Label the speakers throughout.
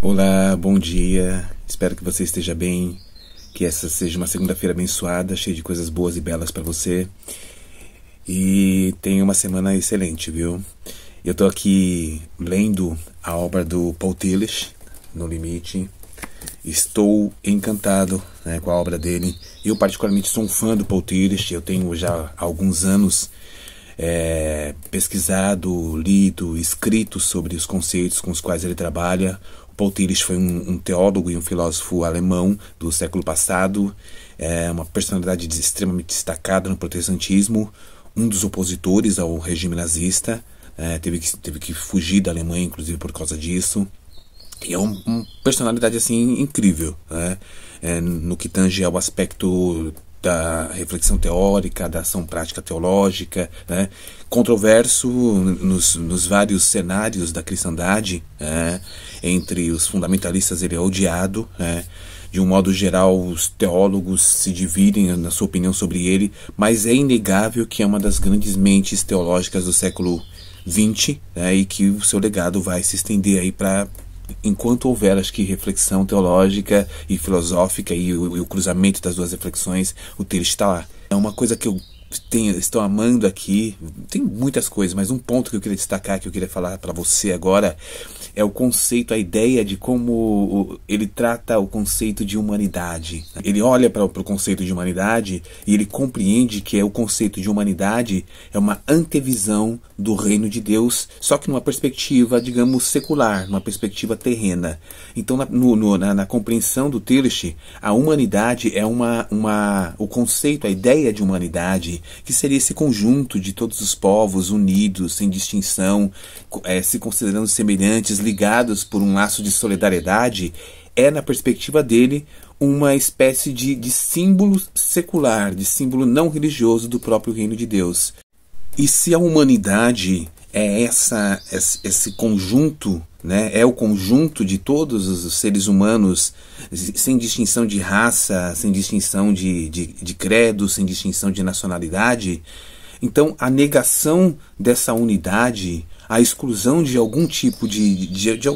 Speaker 1: Olá, bom dia. Espero que você esteja bem, que essa seja uma segunda-feira abençoada, cheia de coisas boas e belas para você. E tenha uma semana excelente, viu? Eu tô aqui lendo a obra do Paul Tillich, No Limite. Estou encantado, com a obra dele. Eu particularmente sou um fã do Paul Tillich. Eu tenho já há alguns anos pesquisado, lido, escrito sobre os conceitos com os quais ele trabalha. Paul Tillich foi um teólogo e um filósofo alemão do século passado, uma personalidade extremamente destacada no protestantismo, um dos opositores ao regime nazista, teve que fugir da Alemanha, inclusive, por causa disso. E é uma personalidade assim incrível, no que tange ao aspecto da reflexão teórica, da ação prática teológica, controverso nos vários cenários da cristandade. Entre os fundamentalistas ele é odiado. De um modo geral, os teólogos se dividem na sua opinião sobre ele, mas é inegável que é uma das grandes mentes teológicas do século XX, e que o seu legado vai se estender aí para enquanto houver, acho que, reflexão teológica e filosófica e o cruzamento das duas reflexões, o Tillich está lá. É uma coisa que eu estou amando aqui. Tem muitas coisas, mas um ponto que eu queria destacar, que eu queria falar para você agora, é o conceito, a ideia de como ele trata o conceito de humanidade. Ele olha para o conceito de humanidade e ele compreende que o conceito de humanidade é uma antevisão do reino de Deus, só que numa perspectiva, digamos, secular, numa perspectiva terrena. Então, na compreensão do Tillich, a humanidade é o conceito, a ideia de humanidade, que seria esse conjunto de todos os povos unidos, sem distinção, se considerando semelhantes, ligados por um laço de solidariedade, na perspectiva dele, uma espécie de símbolo secular, de símbolo não religioso do próprio reino de Deus. E se a humanidade é esse conjunto, é o conjunto de todos os seres humanos, sem distinção de raça, sem distinção de credo, sem distinção de nacionalidade, então a negação dessa unidade, a exclusão de algum tipo de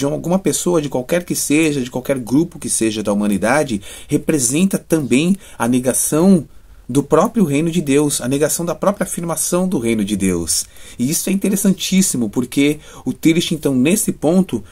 Speaker 1: alguma pessoa, de qualquer que seja, de qualquer grupo que seja da humanidade, representa também a negação do próprio reino de Deus, a negação da própria afirmação do reino de Deus. E isso é interessantíssimo, porque o Tillich, então, nesse ponto,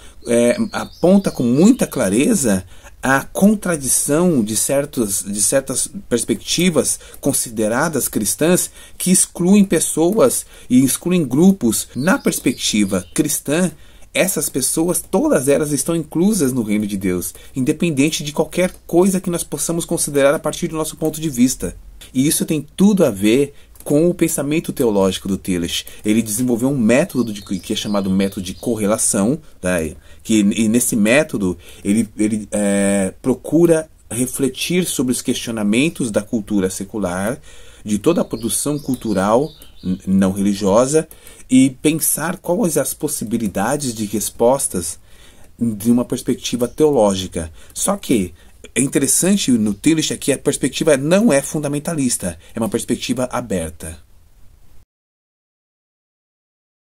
Speaker 1: aponta com muita clareza a contradição de certas perspectivas consideradas cristãs que excluem pessoas e excluem grupos. Na perspectiva cristã, essas pessoas, todas elas estão inclusas no reino de Deus, independente de qualquer coisa que nós possamos considerar a partir do nosso ponto de vista. E isso tem tudo a ver com o pensamento teológico do Tillich. Ele desenvolveu um método que é chamado método de correlação, e nesse método ele procura refletir sobre os questionamentos da cultura secular, de toda a produção cultural não religiosa, e pensar quais as possibilidades de respostas de uma perspectiva teológica. Só que é interessante no Tillich que a perspectiva não é fundamentalista, é uma perspectiva aberta.